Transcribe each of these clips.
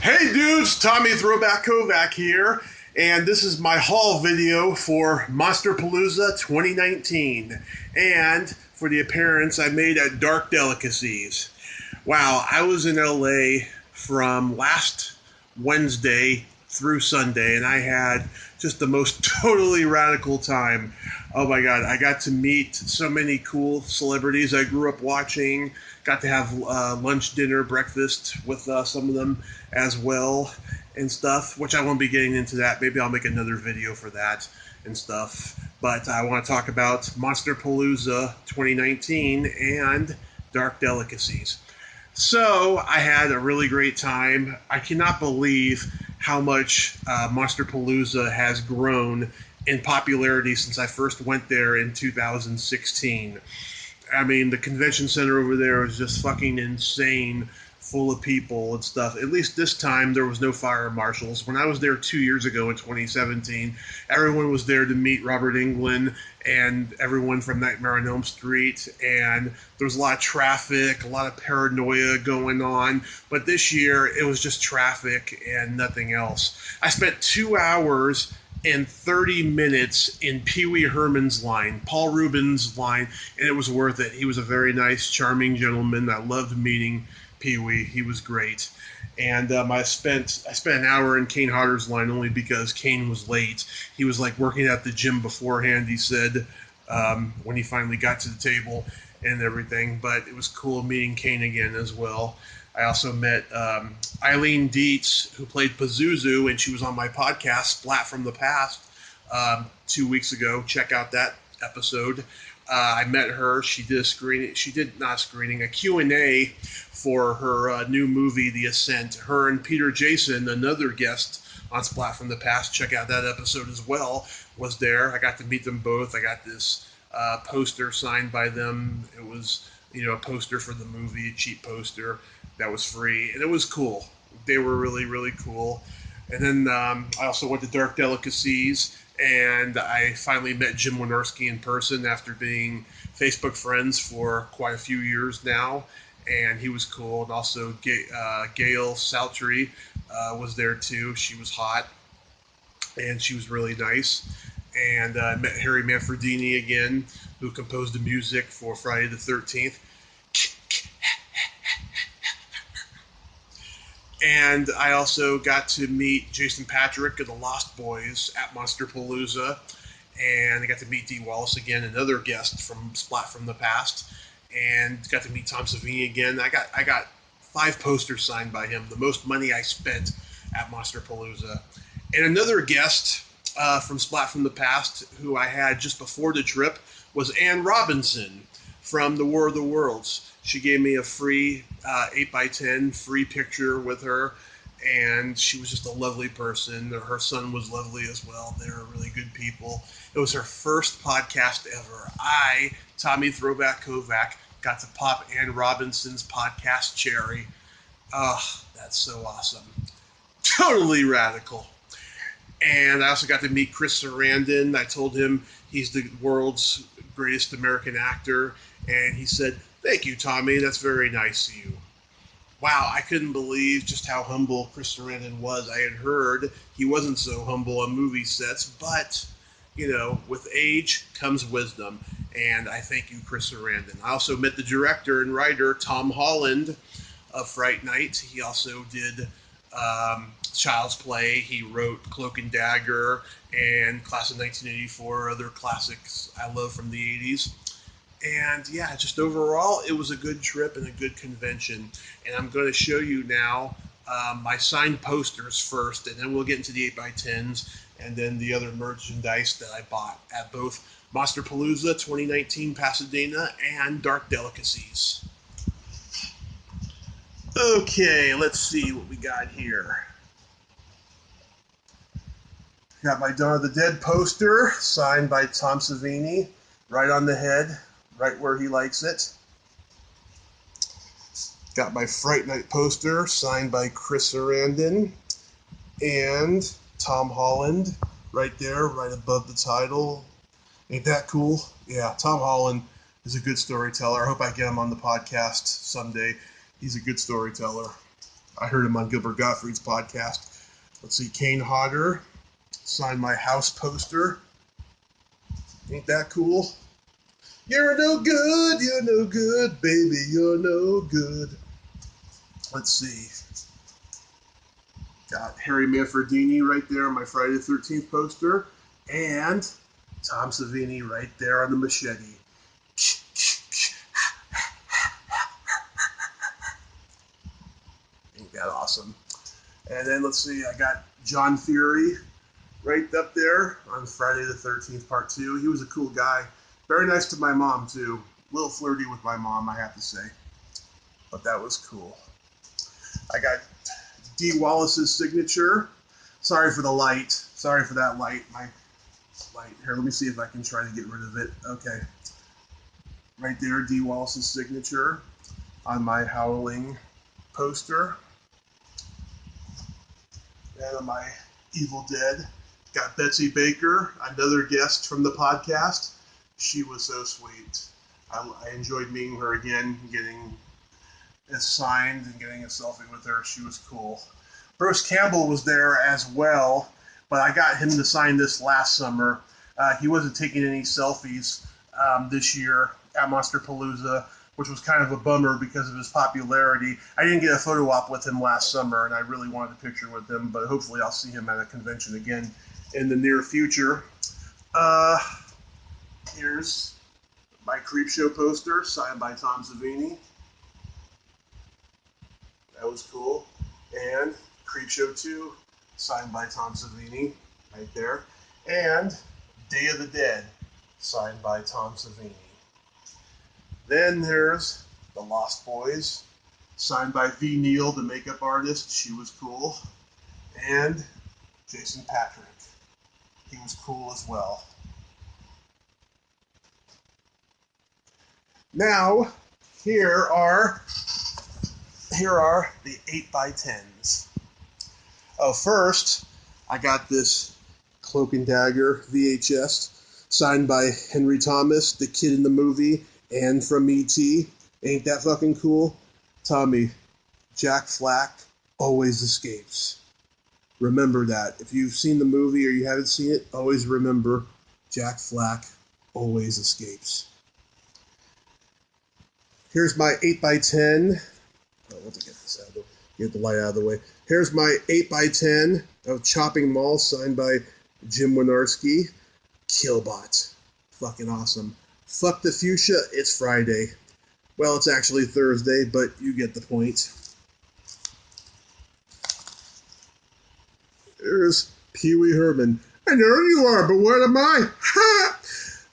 Hey dudes, Tommy Throwback Kovac here, and this is my haul video for Monsterpalooza 2019, and for the appearance I made at Dark Delicacies. Wow, I was in LA from last Wednesday through Sunday, and I had just the most totally radical time. Oh my god, I got to meet so many cool celebrities I grew up watching. Got to have lunch, dinner, breakfast with some of them as well and stuff, which I won't be getting into that. Maybe I'll make another video for that and stuff. But I want to talk about Monsterpalooza 2019 and Dark Delicacies. So I had a really great time. I cannot believe how much Monsterpalooza has grown in popularity since I first went there in 2016. I mean, the convention center over there is just fucking insane, full of people and stuff. At least this time, there was no fire marshals. When I was there 2 years ago in 2017, everyone was there to meet Robert Englund and everyone from Nightmare on Elm Street. And there was a lot of traffic, a lot of paranoia going on. But this year, it was just traffic and nothing else. I spent 2 hours and 30 minutes in Pee Wee Herman's line, Paul Rubens' line, and it was worth it. He was a very nice, charming gentleman. I loved meeting Pee Wee. He was great. And I spent an hour in Kane Hodder's line only because Kane was late. He was like working at the gym beforehand, he said, when he finally got to the table and everything. But it was cool meeting Kane again as well. I also met Eileen Dietz, who played Pazuzu, and she was on my podcast, Splat from the Past, 2 weeks ago. Check out that episode. I met her. She did a screening. She did not screening, a Q&A for her new movie, The Ascent. Her and Peter Jason, another guest on Splat from the Past, check out that episode as well, was there. I got to meet them both. I got this poster signed by them. It was, a poster for the movie, a cheap poster that was free, and it was cool. They were really, really cool. And then I also went to Dark Delicacies, and I finally met Jim Wynorski in person after being Facebook friends for quite a few years now, and he was cool. And also Gail Saltry was there too. She was hot, and she was really nice. And I met Harry Manfredini again, who composed the music for Friday the 13th. And I also got to meet Jason Patrick of the Lost Boys at Monsterpalooza. And I got to meet Dee Wallace again, another guest from Splat from the Past. And got to meet Tom Savini again. I got 5 posters signed by him, the most money I spent at Monsterpalooza. And another guest from Splat from the Past who I had just before the trip was Ann Robinson from The War of the Worlds. She gave me a free 8x10 free picture with her, and she was just a lovely person. Her son was lovely as well. They were really good people. It was her first podcast ever. I, Tommy Throwback Kovac, got to pop Ann Robinson's podcast cherry. That's so awesome. Totally radical. And I also got to meet Chris Sarandon. I told him he's the world's greatest American actor, and he said, "Thank you, Tommy. That's very nice of you." Wow, I couldn't believe just how humble Chris Sarandon was. I had heard he wasn't so humble on movie sets, but, with age comes wisdom. And I thank you, Chris Sarandon. I also met the director and writer, Tom Holland, of Fright Night. He also did Child's Play. He wrote Cloak and Dagger and Class of 1984, other classics I love from the 80s. And yeah, just overall, it was a good trip and a good convention. And I'm going to show you now my signed posters first, and then we'll get into the 8x10s and then the other merchandise that I bought at both Monsterpalooza 2019 Pasadena and Dark Delicacies. Okay, let's see what we got here. Got my Dawn of the Dead poster signed by Tom Savini, right on the head, right where he likes it. Got my Fright Night poster signed by Chris Sarandon and Tom Holland right there, right above the title. Ain't that cool? Yeah, Tom Holland is a good storyteller. I hope I get him on the podcast someday. He's a good storyteller. I heard him on Gilbert Gottfried's podcast. Let's see, Kane Hodder signed my house poster. Ain't that cool? You're no good, baby, you're no good. Let's see. Got Harry Manfredini right there on my Friday the 13th poster. And Tom Savini right there on the machete. Ain't that awesome? And then let's see, I got John Fury right up there on Friday the 13th, part 2. He was a cool guy. Very nice to my mom, too. A little flirty with my mom, I have to say. But that was cool. I got D. Wallace's signature. Sorry for the light. Sorry for that light. My light. Here, let me see if I can try to get rid of it. Okay. Right there, D. Wallace's signature on my Howling poster. And on my Evil Dead, got Betsy Baker, another guest from the podcast. She was so sweet. I enjoyed meeting her again, getting it signed and getting a selfie with her. She was cool. Bruce Campbell was there as well, but I got him to sign this last summer. He wasn't taking any selfies this year at Monsterpalooza, which was kind of a bummer because of his popularity. I didn't get a photo op with him last summer, and I really wanted a picture with him, but hopefully I'll see him at a convention again in the near future. Here's my Creepshow poster, signed by Tom Savini. That was cool. And Creepshow 2, signed by Tom Savini, right there. And Day of the Dead, signed by Tom Savini. Then there's The Lost Boys, signed by V. Neal, the makeup artist. She was cool. And Jason Patrick. He was cool as well. Now, here are the 8x10s. Oh, first, I got this Cloak and Dagger VHS, signed by Henry Thomas, the kid in the movie, and from E.T. Ain't that fucking cool? Tommy, Jack Flack always escapes. Remember that. If you've seen the movie or you haven't seen it, always remember Jack Flack always escapes. Here's my 8x10. Oh, let's get this out of the way. Get the light out of the way. Here's my 8x10 of Chopping Mall, signed by Jim Wynorski. Killbot. Fucking awesome. Fuck the fuchsia, it's Friday. Well, it's actually Thursday, but you get the point. There's Pee Wee Herman. I know you are, but what am I? Ha!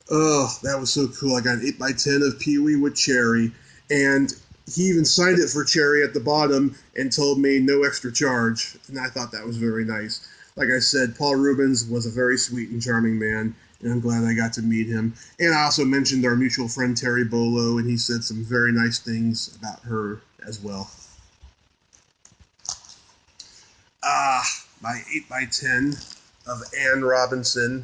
Oh, that was so cool. I got an 8x10 of Pee Wee with Cherry, and he even signed it for Cherry at the bottom and told me no extra charge, and I thought that was very nice. Like I said, Paul Rubens was a very sweet and charming man, and I'm glad I got to meet him. And I also mentioned our mutual friend Terry Bolo, and he said some very nice things about her as well. My 8x10 of Anne Robinson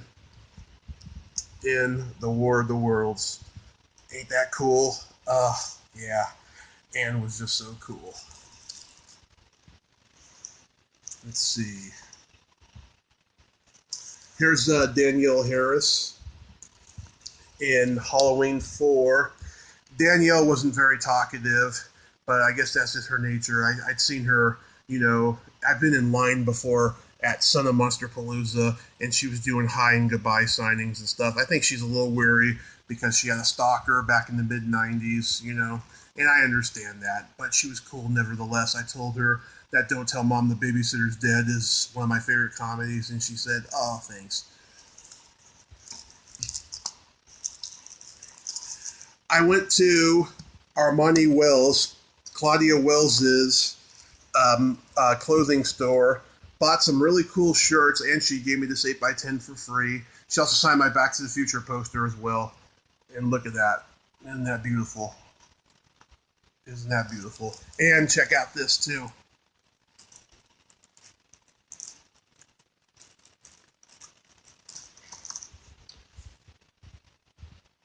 in The War of the Worlds. Ain't that cool? Yeah. Anne was just so cool. Let's see. Here's Danielle Harris in Halloween 4. Danielle wasn't very talkative, but I guess that's just her nature. I'd seen her, I've been in line before at Son of Monsterpalooza, and she was doing hi and goodbye signings and stuff. I think she's a little weary because she had a stalker back in the mid-90s, and I understand that, but she was cool nevertheless. I told her that Don't Tell Mom the Babysitter's Dead is one of my favorite comedies, and she said, oh, thanks. I went to Armani Wells, Claudia Wells's clothing store, bought some really cool shirts, and she gave me this 8x10 for free. She also signed my Back to the Future poster as well. And look at that. Isn't that beautiful? Isn't that beautiful? And check out this too.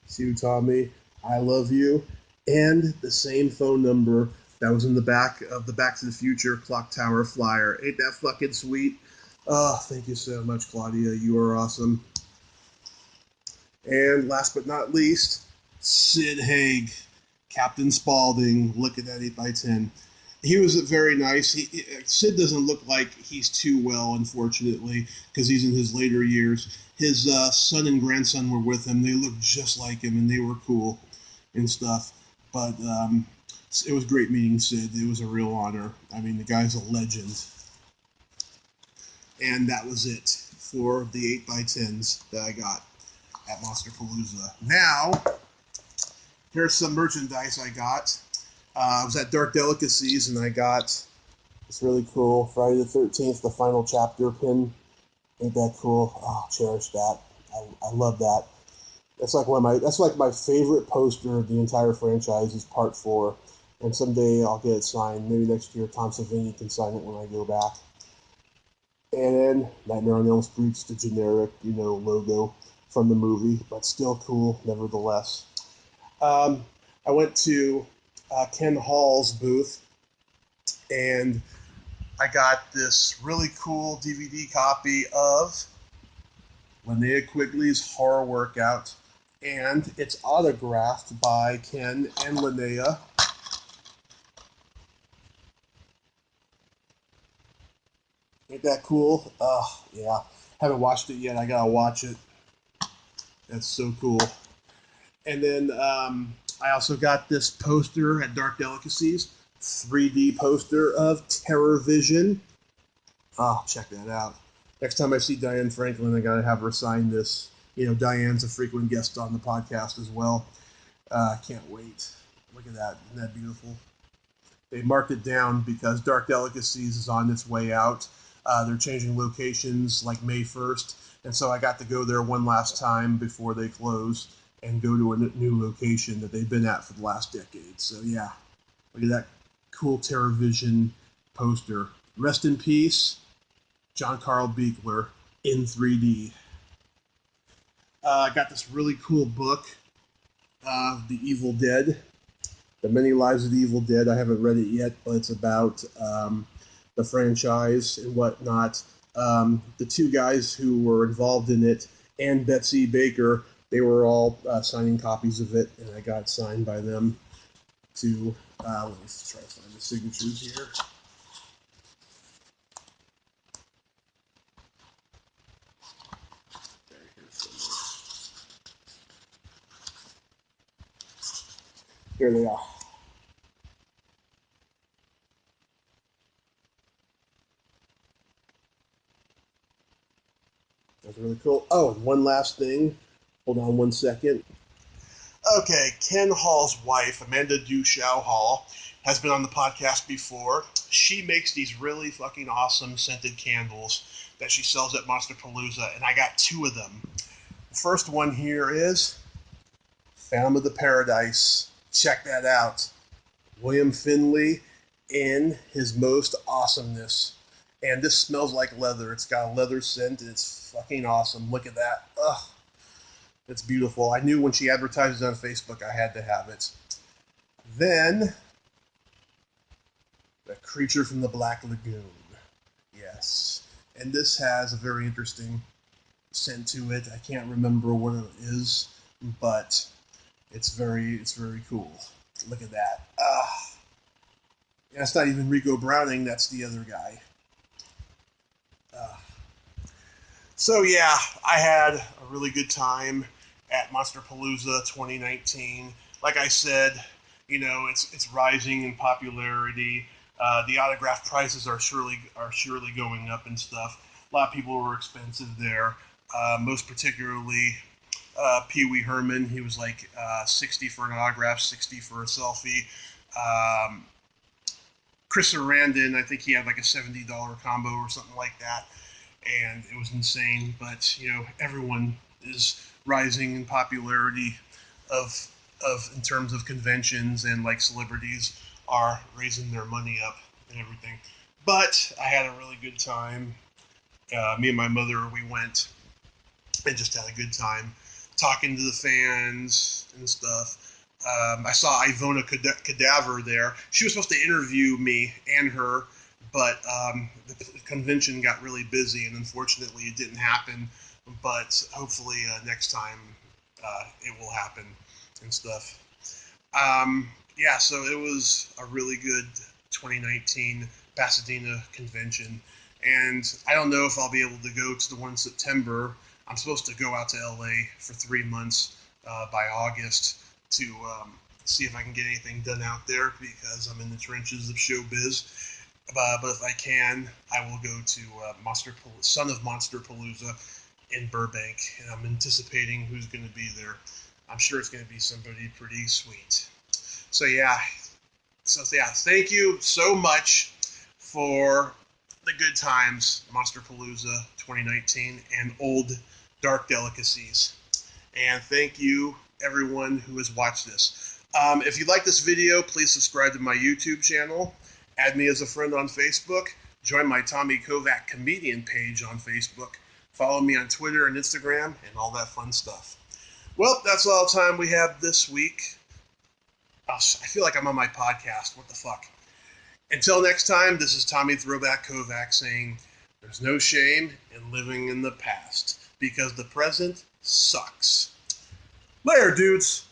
See who taught me? I love you. And the same phone number That was in the back of the Back to the Future Clock Tower flyer. Ain't that fucking sweet? Oh, thank you so much, Claudia. You are awesome. And last but not least, Sid Haig, Captain Spaulding. Look at that 8x10. He was very nice. Sid doesn't look like he's too well, unfortunately, because he's in his later years. His son and grandson were with him. They looked just like him, and they were cool and stuff. But it was great meeting Sid. It was a real honor. I mean, the guy's a legend. And that was it for the 8x10s that I got at Monsterpalooza. Now, here's some merchandise I got. I was at Dark Delicacies, and I got this really cool Friday the 13th, the final chapter pin. Ain't that cool? Oh, cherish that. I love that. That's like my favorite poster of the entire franchise is Part 4. And someday I'll get it signed. Maybe next year Tom Savini can sign it when I go back. And then Nightmare on Elm Street's the generic, logo from the movie, but still cool nevertheless. I went to Ken Hall's booth, and I got this really cool DVD copy of Linnea Quigley's Horror Workout, and it's autographed by Ken and Linnea. Ain't that cool? Oh, yeah. Haven't watched it yet. I gotta watch it. That's so cool. And then I also got this poster at Dark Delicacies, 3D poster of Terror Vision. Oh, check that out. Next time I see Diane Franklin, I gotta have her sign this. Diane's a frequent guest on the podcast as well. Can't wait. Look at that. Isn't that beautiful? They marked it down because Dark Delicacies is on its way out. They're changing locations like May 1st, and so I got to go there one last time before they close and go to a new location that they've been at for the last decade. So yeah, look at that cool Terror Vision poster. Rest in peace, John Carl Buechler in 3D. I got this really cool book, The Evil Dead, The Many Lives of the Evil Dead. I haven't read it yet, but it's about the franchise and whatnot. The two guys who were involved in it and Betsy Baker, they were all signing copies of it, and I got signed by them to, let me try to find the signatures here. Here they are. That's really cool. Oh, one last thing. Hold on one second. Okay, Ken Hall's wife, Amanda Duchow Hall, has been on the podcast before. She makes these really fucking awesome scented candles that she sells at Monsterpalooza, and I got two of them. The first one here is Phantom of the Paradise. Check that out. William Finley in his most awesomeness. And this smells like leather. It's got a leather scent, and it's fucking awesome. Look at that. Ugh. It's beautiful. I knew when she advertised it on Facebook I had to have it. Then, The Creature from the Black Lagoon. Yes. And this has a very interesting scent to it. I can't remember what it is, but it's very cool. Look at that. And that's not even Rico Browning, that's the other guy. So yeah, I had a really good time at Monsterpalooza 2019. Like I said, it's rising in popularity. The autograph prices are surely going up and stuff. A lot of people were expensive there. Most particularly Pee Wee Herman. He was like $60 for an autograph, $60 for a selfie. Chris Sarandon, I think he had like a $70 combo or something like that, and it was insane. But everyone is rising in popularity of in terms of conventions, and like celebrities are raising their money up and everything. But I had a really good time. Me and my mother, we went and just had a good time talking to the fans and stuff. I saw Ivona Cadaver there. She was supposed to interview me and her, but the convention got really busy, and unfortunately it didn't happen. But hopefully next time it will happen and stuff. Yeah, so it was a really good 2019 Pasadena convention, and I don't know if I'll be able to go to the one in September. I'm supposed to go out to LA for 3 months by August to see if I can get anything done out there because I'm in the trenches of showbiz. But if I can, I will go to Son of Monsterpalooza in Burbank, and I'm anticipating who's going to be there. I'm sure it's going to be somebody pretty sweet. So yeah, thank you so much for the good times, Monsterpalooza 2019, and old dark delicacies. And thank you, everyone who has watched this. If you like this video, please subscribe to my YouTube channel, add me as a friend on Facebook, join my Tommy Kovac comedian page on Facebook, follow me on Twitter and Instagram, and all that fun stuff. Well, that's all the time we have this week. I feel like I'm on my podcast. What the fuck? Until next time, this is Tommy Throwback Kovac saying, there's no shame in living in the past, because the present sucks. Later, dudes.